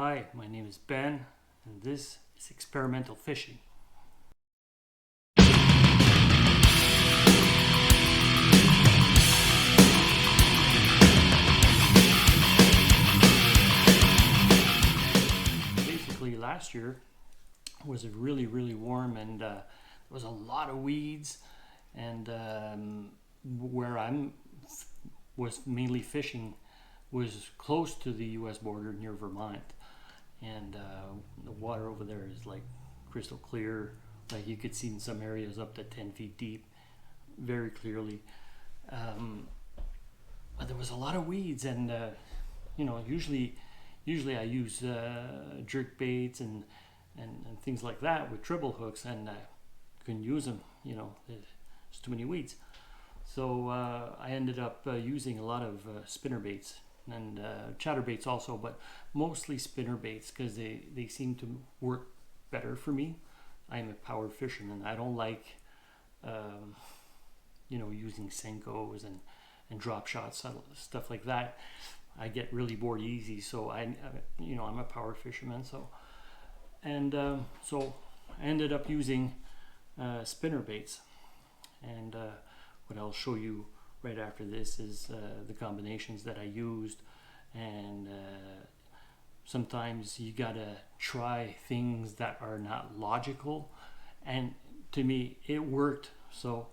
Hi, my name is Ben, and this is experimental fishing. Basically, last year was really warm, and there was a lot of weeds. And where I'm was mainly fishing was close to the U.S. border near Vermont, and the water over there is like crystal clear. Like you could see in some areas up to 10 feet deep, very clearly. Um, but there was a lot of weeds, and usually I use jerk baits and things like that with treble hooks, and couldn't use them. There's too many weeds. So I ended up using a lot of spinner baits and chatterbaits also, but mostly spinner baits because they seem to work better for me. I'm a power fisherman. I don't like using Senkos and drop shots, stuff like that. I get really bored easy, so I'm a power fisherman. So I ended up using spinner baits, and what I'll show you right after this is the combinations that I used. And sometimes you gotta try things that are not logical, and to me it worked. So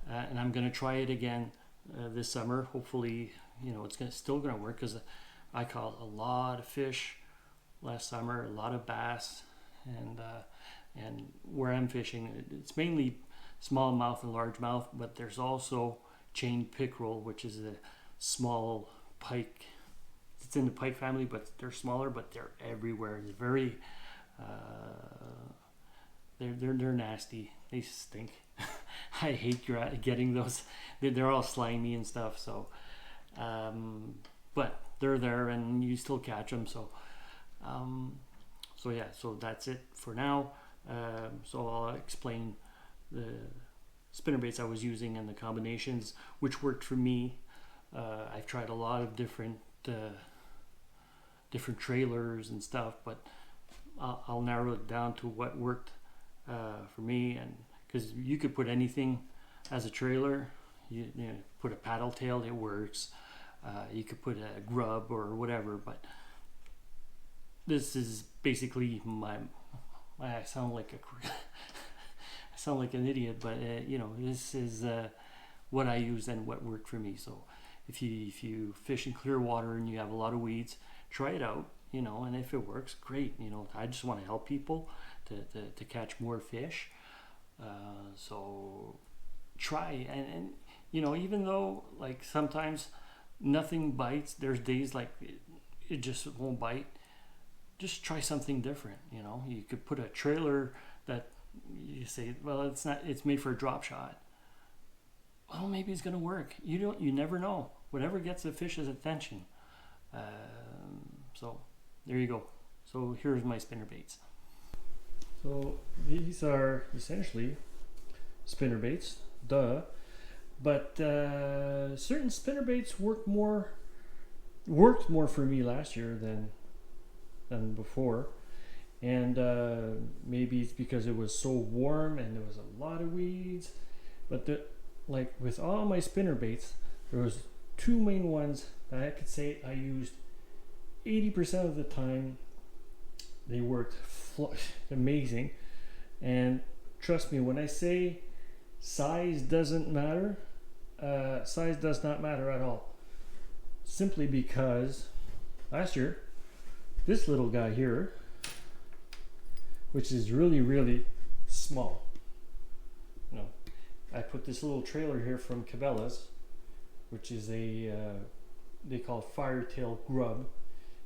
and I'm gonna try it again this summer. Hopefully it's still gonna work, because I caught a lot of fish last summer, a lot of bass. And where I'm fishing, it's mainly smallmouth and largemouth, but there's also chain pickerel, which is a small pike. It's in the pike family, but they're smaller, but they're everywhere. It's very they're nasty. They stink. I hate getting those. They're all slimy and stuff. So but they're there, and you still catch them. So that's it for now. So I'll explain the spinner baits I was using and the combinations which worked for me. I've tried a lot of different trailers and stuff, but I'll narrow it down to what worked for me. And because you could put anything as a trailer, you put a paddle tail, it works. You could put a grub or whatever, but this is basically I sound like I sound like an idiot, but this is what I use and what worked for me. So if you fish in clear water and you have a lot of weeds, try it out, and if it works, great. I just want to help people to catch more fish. So try, and even though like sometimes nothing bites, there's days like it just won't bite. Just try something different. You could put a trailer that you say, well, it's made for a drop shot. Well, maybe it's going to work. You never know. Whatever gets the fish's attention. So there you go. So here's my spinner baits. So these are essentially spinner baits, duh. But certain spinner baits worked more for me last year than before. And maybe it's because it was so warm and there was a lot of weeds. But like with all my spinner baits, there was two main ones that I could say I used 80% of the time. They worked amazing. And trust me, when I say size doesn't matter, size does not matter at all. Simply because last year, this little guy here, which is really small. I put this little trailer here from Cabela's, which is a they call it firetail grub,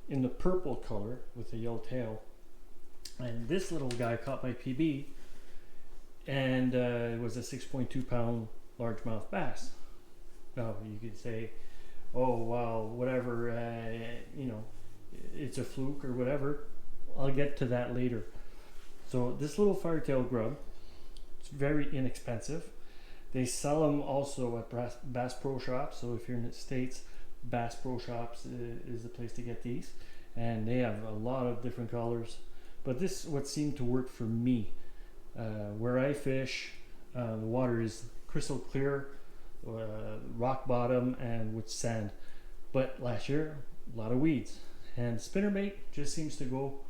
in the purple color with a yellow tail. And this little guy caught my PB, and it was a 6.2 pound largemouth bass. Now you could say, oh wow, whatever, it's a fluke or whatever. I'll get to that later. So this little firetail grub, it's very inexpensive. They sell them also at Bass Pro Shops. So if you're in the States, Bass Pro Shops is the place to get these. and they have a lot of different colors. But this is what seemed to work for me. Where I fish, the water is crystal clear, rock bottom, and with sand. But last year, a lot of weeds, and spinnerbait just seems to go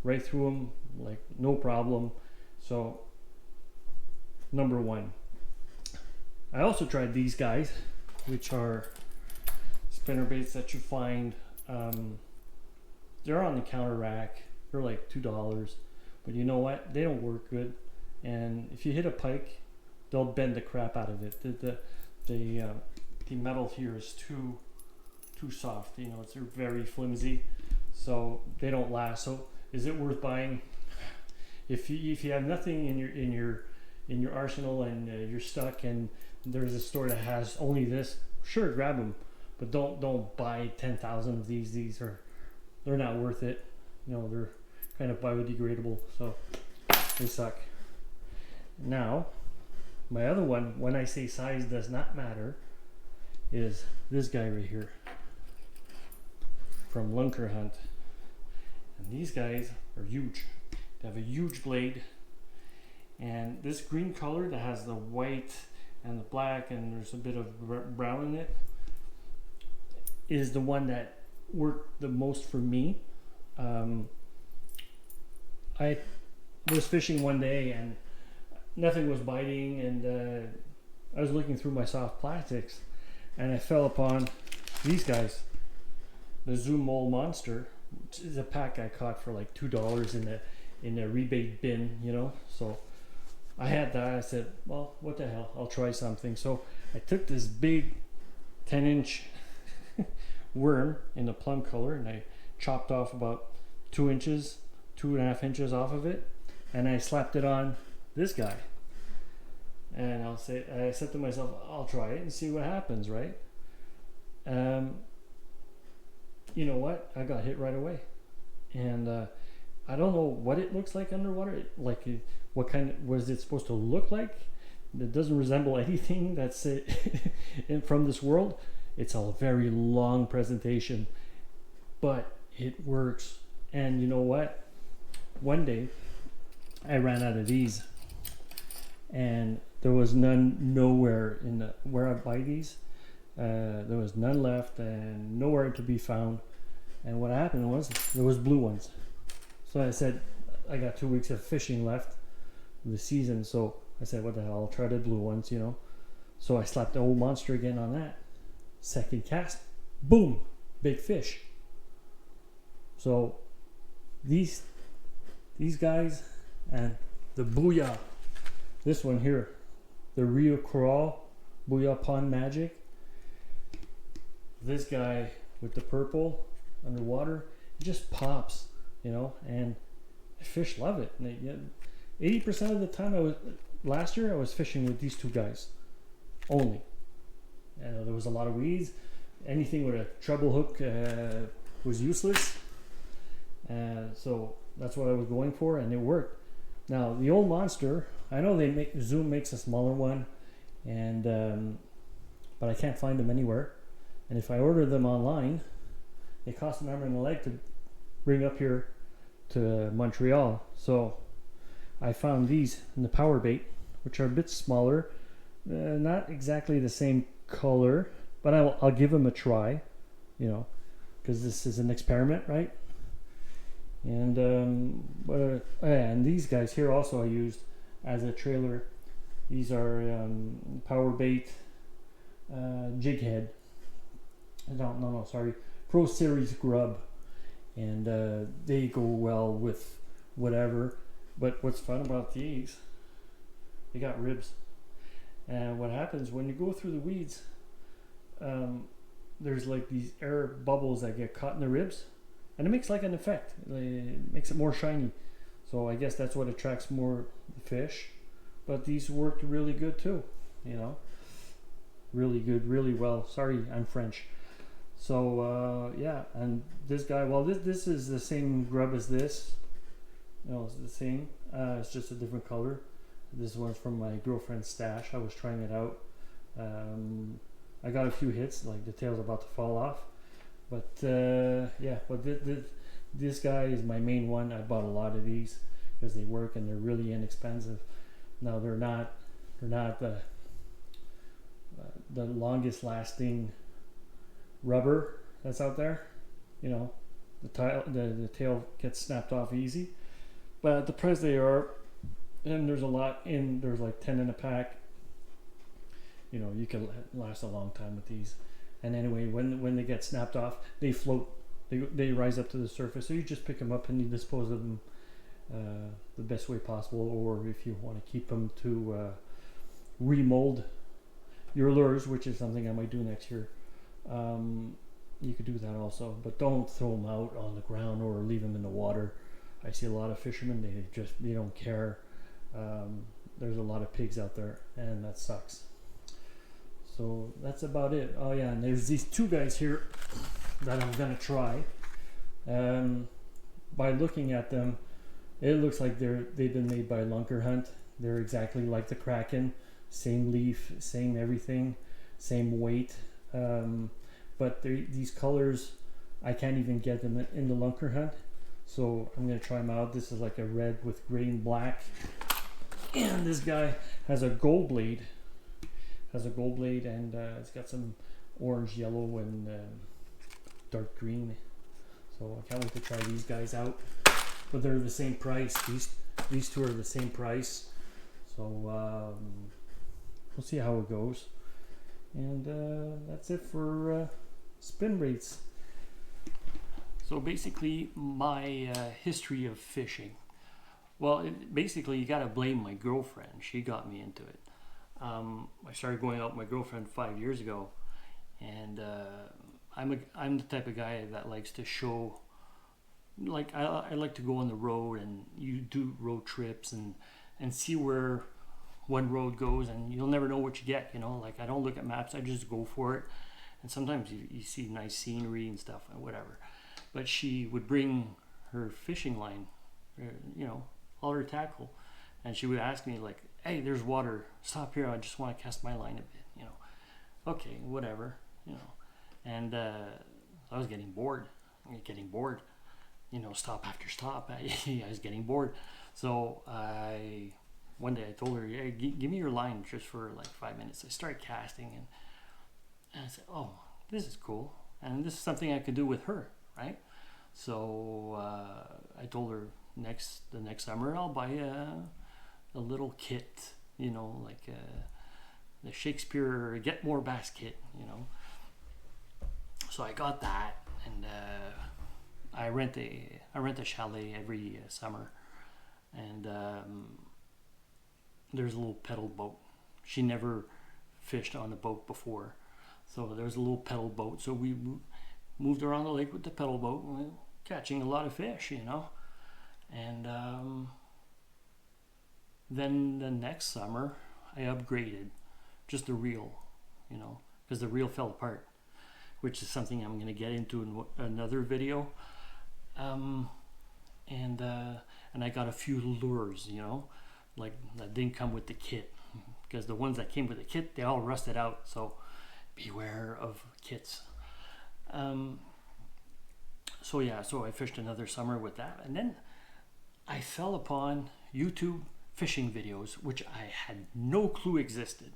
right through them like no problem. So number one. I also tried these guys, which are spinnerbaits that you find. They're on the counter rack. They're like $2, but you know what? They don't work good. And if you hit a pike, they'll bend the crap out of it. The metal here is too soft. You know, it's very flimsy, so they don't last. So is it worth buying? If you have nothing in your arsenal and you're stuck and there's a store that has only this, sure, grab them, but don't buy 10,000 of these. They're not worth it. You know, they're kind of biodegradable, so they suck. Now, my other one, when I say size does not matter, is this guy right here from Lunker Hunt. And these guys are huge. They have a huge blade, and this green color that has the white and the black and there's a bit of brown in it is the one that worked the most for me. I was fishing one day and nothing was biting, and I was looking through my soft plastics and I fell upon these guys, the Zoom Mole Monster, which is a pack I caught for like $2 in the rebate bin, you know. So I had that. I said, well, what the hell, I'll try something. So I took this big 10-inch worm in the plum color and I chopped off about 2 inches, 2.5 inches off of it, and I slapped it on this guy. And I said to myself, I'll try it and see what happens, right? You know what? I got hit right away, and I don't know what it looks like underwater. What kind was it supposed to look like? It doesn't resemble anything that's from this world. It's a very long presentation, but it works. And you know what? One day I ran out of these, and there was nowhere in where I buy these. There was none left and nowhere to be found. And what happened was there was blue ones. So I said, I got 2 weeks of fishing left in the season, so I said, what the hell, I'll try the blue ones, you know. So I slapped the old monster again on that. Second cast, boom, big fish. So these guys and the Booyah, this one here, the Rio Coral Booyah Pond Magic. This guy with the purple underwater, it just pops, you know, and fish love it. And 80% of the time last year I was fishing with these two guys only. There was a lot of weeds. Anything with a treble hook was useless. So that's what I was going for, and it worked. Now the old monster, I know Zoom makes a smaller one, and but I can't find them anywhere. And if I order them online, they cost an arm and a leg to bring up here to Montreal. So I found these in the power bait, which are a bit smaller, not exactly the same color, but I'll give them a try, you know, because this is an experiment, right? And and these guys here also I used as a trailer. These are power bait jig head. Sorry, Pro Series grub, and they go well with whatever. But what's fun about these, they got ribs. And what happens when you go through the weeds, there's like these air bubbles that get caught in the ribs, and it makes like an effect. It makes it more shiny. So I guess that's what attracts more fish. But these worked really good too, you know. Really good, really well. Sorry, I'm French. So yeah, and this guy, well, this is the same grub as this. You know, it's the same. It's just a different color. This one's from my girlfriend's stash. I was trying it out. I got a few hits, like the tail's about to fall off, But yeah, but this guy is my main one. I bought a lot of these because they work and they're really inexpensive. Now they're not the longest lasting rubber that's out there. You know, the tail gets snapped off easy. But at the price they are, and there's a lot in. There's like 10 in a pack. You know, you can last a long time with these. And anyway, when they get snapped off, they float. They rise up to the surface. So you just pick them up and you dispose of them the best way possible. Or if you want to keep them to remold your lures, which is something I might do next year, you could do that also. But don't throw them out on the ground or leave them in the water. I see a lot of fishermen, they don't care. There's a lot of pigs out there, and that sucks. So that's about it. Oh yeah, and there's these two guys here that I'm gonna try. By looking at them, it looks like they've been made by Lunker Hunt. They're exactly like the Kraken, same leaf, same everything, same weight. But these colors, I can't even get them in the Lunker Hunt. So I'm gonna try them out. This is like a red with gray and black, and this guy has a gold blade. And it's got some orange, yellow, and dark green. So I can't wait to try these guys out. But they're the same price. These two are the same price. So we'll see how it goes. And that's it for Spinnerbaits. So basically, my history of fishing. Well, basically, you got to blame my girlfriend. She got me into it. I started going out with my girlfriend 5 years ago, and I'm the type of guy that likes to show. Like I like to go on the road, and you do road trips and see where one road goes, and you'll never know what you get. You know, like I don't look at maps; I just go for it. And sometimes you see nice scenery and stuff, and whatever. But she would bring her fishing line, you know, all her tackle, and she would ask me like, "Hey, there's water. Stop here. I just want to cast my line a bit." You know, okay, whatever. You know, and I was getting bored. You know, stop after stop. I was getting bored. So one day I told her, "Hey, give me your line just for like 5 minutes." I started casting, and I said, "Oh, this is cool, and this is something I could do with her, right?" So I told her the next summer I'll buy a little kit, you know, like the Shakespeare Get More Bass kit, you know. So I got that, and I rent a chalet every summer, and there's a little pedal boat. She never fished on a boat before, so there's a little pedal boat. So we moved around the lake with the pedal boat, and we were catching a lot of fish, you know. And then the next summer, I upgraded just the reel, you know, because the reel fell apart, which is something I'm going to get into in another video. And I got a few lures, you know, like that didn't come with the kit, because the ones that came with the kit, they all rusted out. So beware of kits. So I fished another summer with that, and then I fell upon YouTube fishing videos, which I had no clue existed,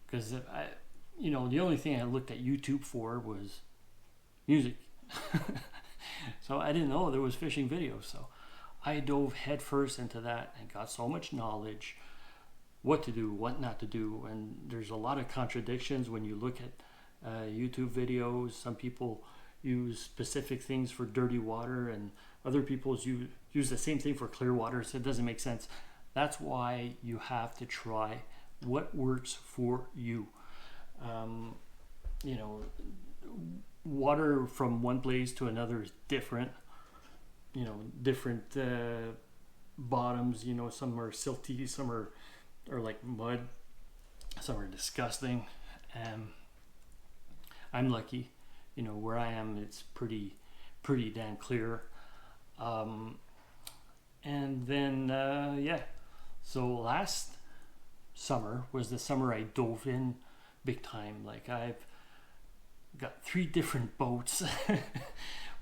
because the only thing I looked at YouTube for was music. So I didn't know there was fishing videos. So I dove headfirst into that and got so much knowledge, what to do, what not to do, and there's a lot of contradictions when you look at YouTube videos. Some people use specific things for dirty water, and other people use the same thing for clear water, so it doesn't make sense. That's why you have to try what works for you. You know, water from one place to another is different. You know, different bottoms. You know, some are silty, some are like mud, some are disgusting. I'm lucky. You know, where I am, it's pretty damn clear. And then so last summer was the summer I dove in big time. Like got 3 different boats,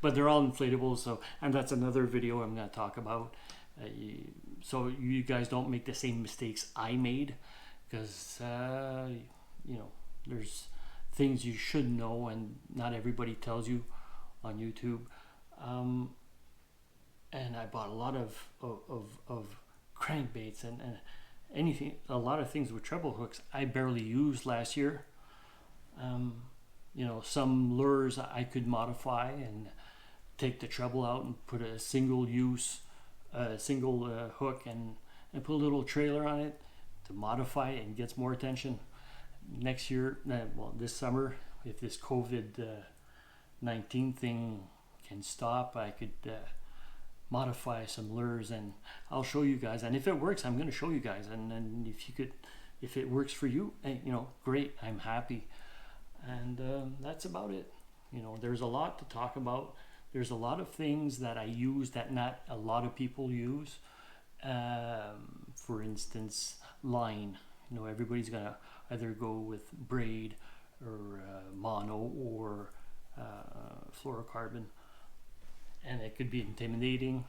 but they're all inflatable. So, and that's another video I'm going to talk about. So you guys don't make the same mistakes I made, because you know, there's things you should know and not everybody tells you on YouTube. And I bought a lot of crankbaits and anything, a lot of things with treble hooks I barely used last year. You know, some lures I could modify and take the treble out and put a single hook and put a little trailer on it to modify it and gets more attention. Next year, well, this summer, if this COVID-19 thing can stop, I could modify some lures, and I'll show you guys. And if it works, I'm going to show you guys. And if it works for you, you know, great, I'm happy. And that's about it. You know, there's a lot to talk about. There's a lot of things that I use that not a lot of people use. For instance, line. You know, everybody's gonna either go with braid or mono or fluorocarbon, and it could be intimidating.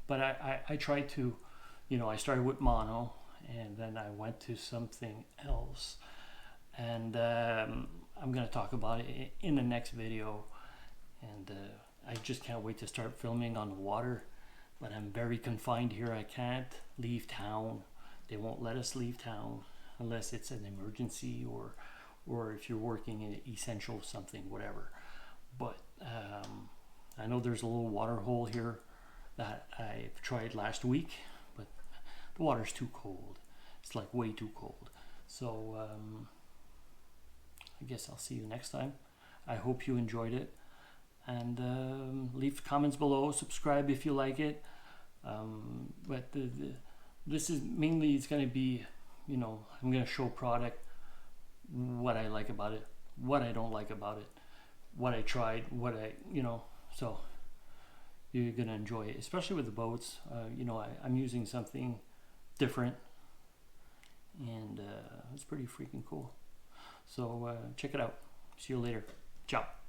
But I tried to, you know, I started with mono, and then I went to something else, and I'm gonna talk about it in the next video. And I just can't wait to start filming on the water, but I'm very confined here. I can't leave town. They won't let us leave town unless it's an emergency or if you're working in essential something, whatever. But I know there's a little water hole here that I've tried last week, but the water's too cold. It's like way too cold. So I guess I'll see you next time. I hope you enjoyed it. And leave comments below, subscribe if you like it. But this is mainly, it's going to be, you know, I'm going to show product, what I like about it, what I don't like about it, what I tried, you know, so you're going to enjoy it, especially with the boats. You know, I'm using something different, and it's pretty freaking cool. So check it out. See you later. Ciao.